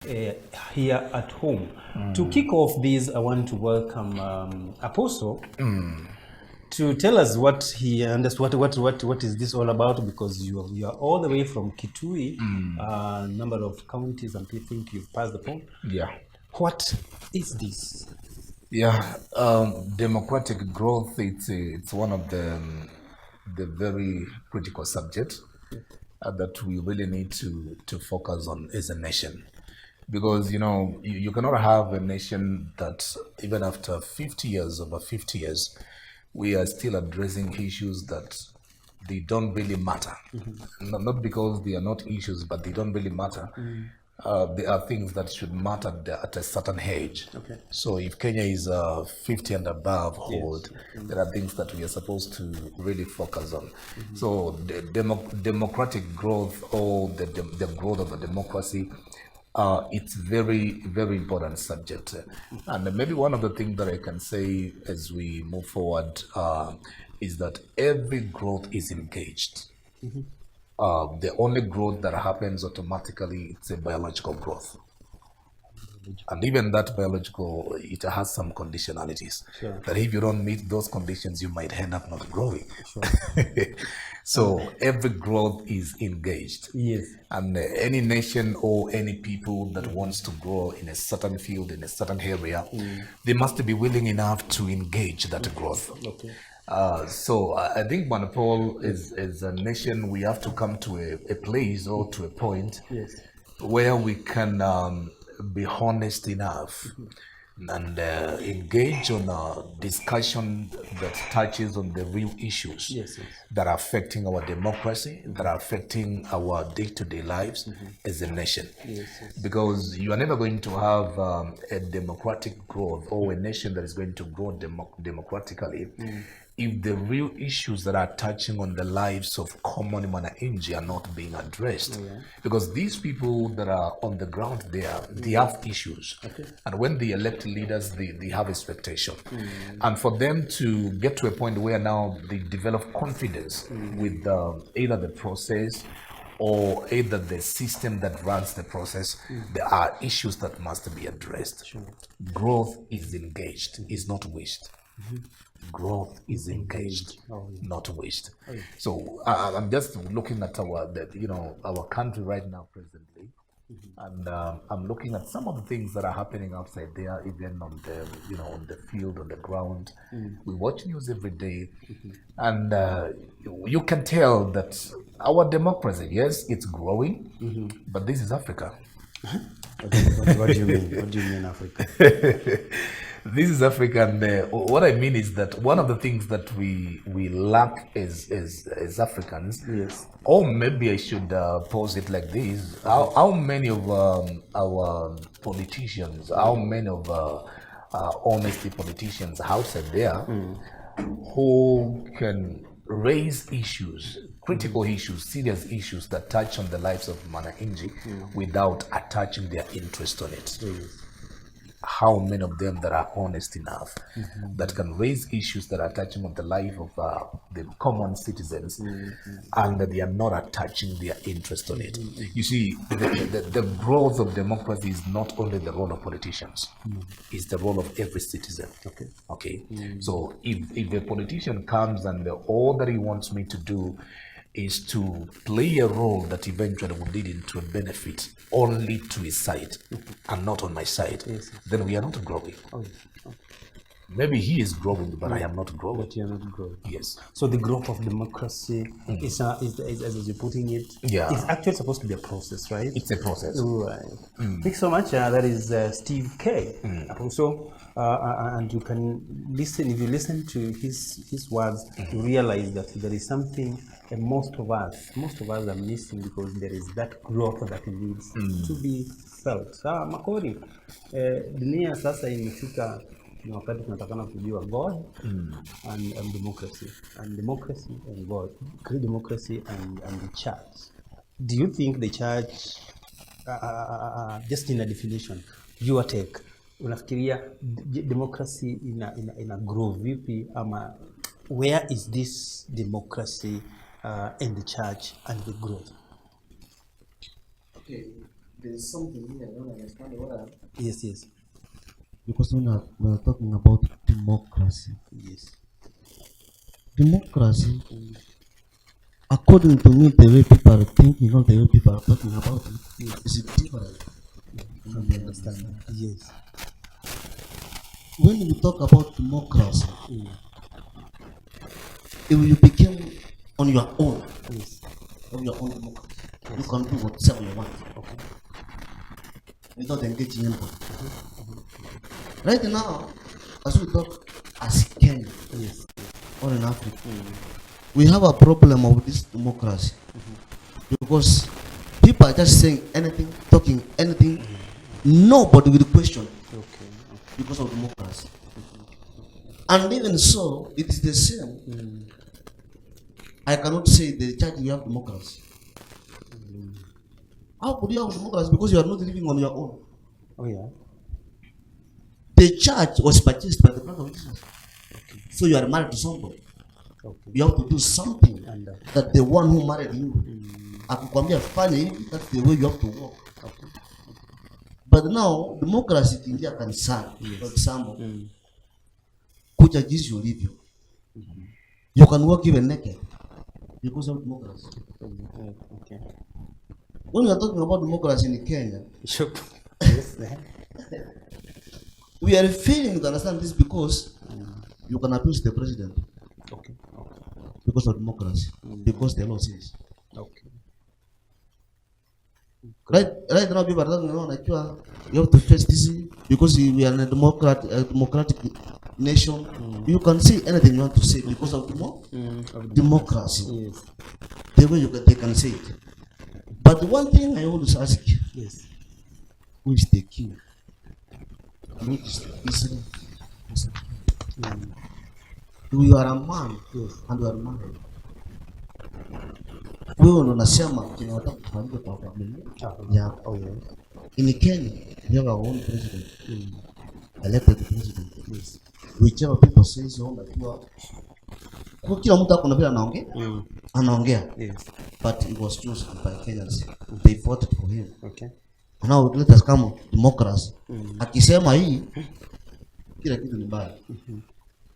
here at home. To kick off this, I want to welcome Apostle to tell us what he understands, what is this all about, because you are all the way from Kitui, number of counties, and people think you've passed the point. Yeah. What is this? Yeah, democratic growth, it's one of the very critical subjects that we really need to focus on as a nation. Because, you cannot have a nation that even after 50 years, over 50 years, we are still addressing issues that they don't really matter. Not because they are not issues, but they don't really matter. There are things that should matter at a certain age. Okay. So if Kenya is 50 and above old, there are things that we are supposed to really focus on. So the democratic growth, or the growth of a democracy, it's very, very important subject. And maybe one of the things that I can say as we move forward is that every growth is engaged. The only growth that happens automatically, it's a biological growth. And even that biological, it has some conditionalities. Sure. That if you don't meet those conditions, you might end up not growing. Sure. So every growth is engaged. Yes. And any nation or any people that wants to grow in a certain field, in a certain area, they must be willing enough to engage that growth. Okay. So I think, Manipal, as a nation, we have to come to a place or to a point where we can be honest enough and engage on a discussion that touches on the real issues that are affecting our democracy, that are affecting our day-to-day lives as a nation. Because you are never going to have a democratic growth or a nation that is going to grow democratically if the real issues that are touching on the lives of common Mwananchi are not being addressed. Because these people that are on the ground there, they have issues. And when they elect leaders, they have expectation. And for them to get to a point where now they develop confidence with either the process or either the system that runs the process, there are issues that must be addressed. Growth is engaged, is not wished. Growth is engaged, not wished. So I'm just looking at our country right now presently, and I'm looking at some of the things that are happening outside there, even on the on the field, on the ground. We watch news every day, and you can tell that our democracy, yes, it's growing, but this is Africa. What do you mean? What do you mean, Africa? This is Africa, and what I mean is that one of the things that we lack as Africans, or maybe I should pose it like this: how many of our politicians, how many of honest politicians outside there who can raise issues, critical issues, serious issues that touch on the lives of Mwananchi without attaching their interest on it? How many of them that are honest enough that can raise issues that are touching on the life of the common citizens and that they are not attaching their interest on it? You see, the growth of democracy is not only the role of politicians, it's the role of every citizen. Okay. So if a politician comes and all that he wants me to do is to play a role that eventually will lead into a benefit only to his side and not on my side, then we are not growing. Maybe he is growing, but I am not growing. But you are not growing. Yes. So the growth of democracy is as you're putting it, it's actually supposed to be a process, right? It's a process. Right. Thanks so much. That is Steve K. Also, and you can listen, if you listen to his words, you realize that there is something most of us are missing, because there is that growth that needs to be felt. Makori, dunia sasa imefika ni wakati tunatakana kujua God and democracy, and God, create democracy and the church. Do you think the church, just in a definition, your take, unafikiria democracy ina grow vipi, ama where is this democracy in the church and the growth? Okay, there is something here I don't understand what. Yes, yes. Because we are talking about democracy. Yes. Democracy, according to me, the way people are thinking, not the way people are talking about it, is different. I understand. Yes. When we talk about democracy, if you became on your own, Yes. on your own democracy, you can do whatever you want. Okay. Without engaging anybody. Right now, as we talk as Kenya Yes. or in Africa, we have a problem of this democracy because people are just saying anything, talking anything, nobody will question Okay. because of democracy. And even so, it is the same. I cannot say the church we have democracy. How could you have democracy? Because you are not living on your own. Oh yeah. The church was purchased by the blood of Jesus. Okay. So you are married to somebody. Okay. You have to do something And that the one who married you akikwambia fanya hivi, that's the way you have to walk. okay. But now democracy ikiingia kanisani, for example, kuja jinsi ulivyo, you can walk even naked because of democracy. Okay. When we are talking about democracy in Kenya, Sure. Yes. we are failing to understand this because you can abuse the president Okay. Okay. because of democracy, because the law says. Okay. Right now, people are talking about like you have to face this because we are in a democratic nation. You can say anything you want to say because of democracy. Yes. The way they can say it. But one thing I always ask, Yes. who is the king? Which is Israel? You are a man and you are married. Wewe ndo unasema tunataka kufanyika kwa familia yako. Oh yeah. In Kenya, we have our own president, elected president. Yes. Whichever people say so, kwa kila mtu akona vile anaongea. Yes. But it was chosen by Kenyans. They voted for him. Okay. Now let us come democracy. Akisema hii, kila kitu ni mbaya.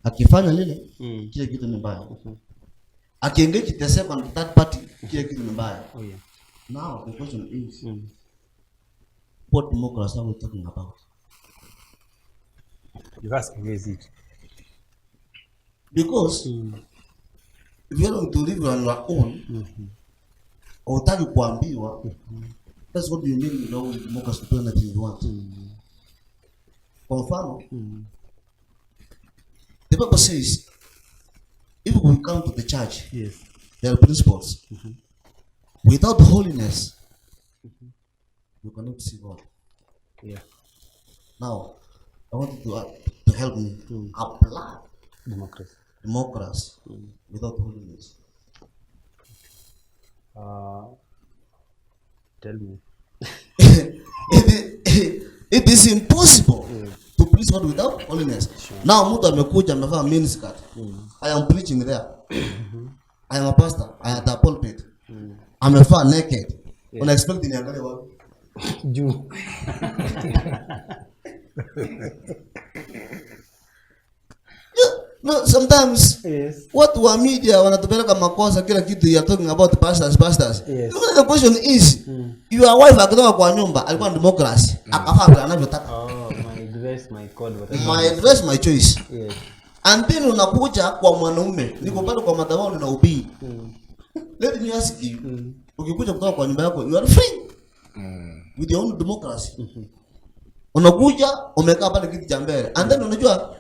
Akifanya lile, kila kitu ni mbaya. Akiengage the second, third party, kila kitu ni mbaya. Oh yeah. Now the question is, what democracy are we talking about? You ask, where is it? Because if you are going to live on your own, hutaki kuambiwa, that's what you mean, with democracy, to do anything you want. Kwa mfano, the Bible says, if we come to the church, Yes. there are principles. Without holiness, you cannot see God. Yeah. Now, I want you to help me apply democracy without holiness. Tell me. It is impossible to please God without holiness. Sure. Now, mtu amekuja amevaa miniskirt. I am preaching there. I am a pastor. I am at the pulpit. Amevaa naked. Una expect niangalie wapi? Juu. No, sometimes watu wa media wanatupeleka makosa kila kitu you are talking about pastors. Yes. The question is, your wife akitoka kwa nyumba alikuwa democracy. Akafaa vile anavyotaka. Oh, my dress, my code, my dress, my choice. Yes. And then unakuja kwa mwanaume, niko pale kwa madhabahu na ubii. Let me ask you, ukikuja kutoka kwa nyumba yako, you are free. With your own democracy. Unakuja, umekaa pale kiti cha mbele. And then unajua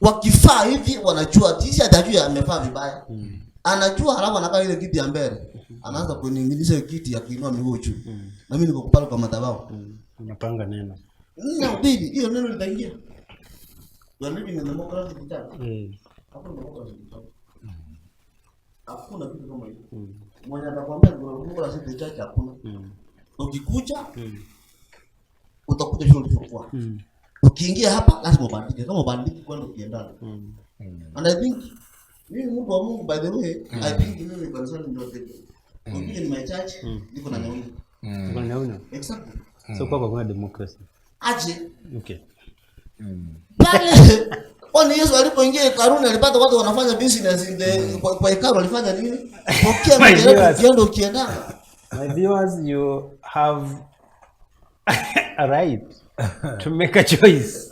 wakifaa hivi wanajua tisi atajua amefaa vibaya. Anajua halafu anakaa ile kiti ya mbele. Anaanza kuning'iniza kiti akiinua miguu juu. Na mimi niko pale kwa madhabahu. Unapanga neno. No, baby, hiyo neno litaingia. You are living in democratic country. Hakuna democracy. Hakuna kitu kama hiyo. Mwenye atakwambia democracy church hakuna. Ukikuja utakuja shule ulipokuwa. Ukiingia hapa lazima ubandike. Kama ubandike kwenda ukiendana. And I think mimi Mungu wa Mungu, by the way, I think mimi concern ndio tete. Ukija in my church niko na nyongo. Unaona? Exactly. So kwa kuna democracy. Aje Okay. pale kwani Yesu alipoingia hekaluni alipata watu wanafanya business kwa hekalu alifanya nini? Pokea My mjereko viewers. ukienda ukienda. My viewers, you have a right to make a choice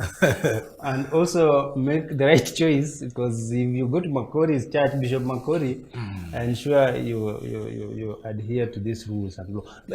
and also make the right choice, because if you go to Makori's church, Bishop Makori, I'm sure you adhere to these rules and law.